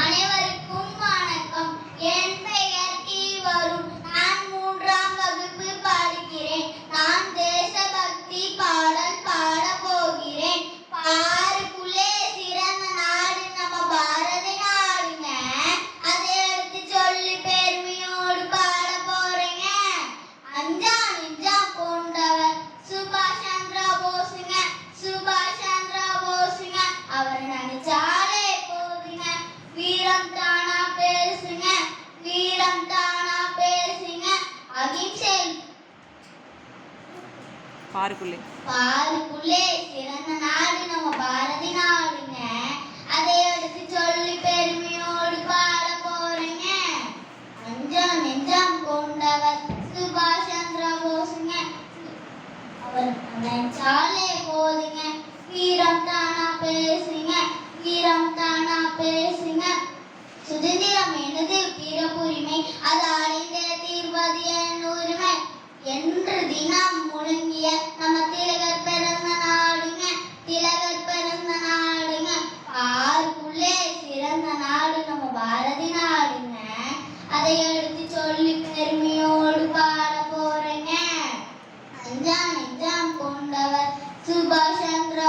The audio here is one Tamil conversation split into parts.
அனைவருக்கும் வணக்கம். என் பெயர் கீவரும். நான் 3ஆம் வகுப்பு படிக்கிறேன். நான் தேசபக்தி பாடல் பாட போகிறேன். பாருக்குள்ளே சிறந்த நாடு நம்ம பாரத நாடுங்க. அதை எடுத்து சொல்லி பெருமையோடு பாட போறேங்க. அஞ்சா நெஞ்சா கொண்டவர் சுபாஷ் சந்திர போஸுங்க. சுபாஷ் சந்திர போஸுங்க. அவர் நினைச்சாலே போதுங்க. வீரம் தானா பேசுங்க. வீரம் தானா பேசுங்க. அகிம்சை பாருக்குள்ளே சிறந்த நாடு நம்ம பாரதி நாடுங்க. அதை எடுத்து சொல்லி பெருமையோடு பாட போறேங்க. அஞ்சம் நெஞ்சம் கொண்டவர் சுபாஷ் சந்திர போஸுங்க. அவர் நினைச்சாலே போதுங்க. வீரம் தானா பேசுங்க. வீரம் தானா பேசுங்க. சுதந்திரம் எனது பிறப்புரிமை, அது அடைந்தே தீர்வது என் உரிமை என்று தினம் முழங்கிய நம்ம திலகர் பிறந்த நாடுங்க. திலகர் பிறந்த நாடுங்க. பாருக்குள்ளே சிறந்த நாடு நம்ம பாரதி நாடுங்க. அதை எடுத்து சொல்லி பெருமையோடு பாட போறேங்க. அஞ்சா நெஞ்சம் கொண்டவர் சுபாஷ் சந்திர.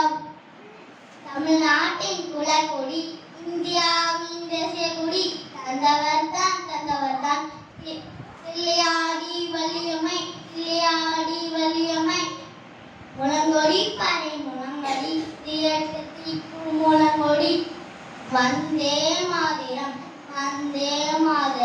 தமிழ்நாட்டின் குலக்கொடி, இந்தியாவின் தேசிய கொடி. தந்தவர் தான் விளையாடி வலியமை, விளையாடி வலியமை. முழங்கொடி பறை முழங்கொடி, முழங்கொடி. வந்தே மாதிரம், வந்தே மாதிரம்.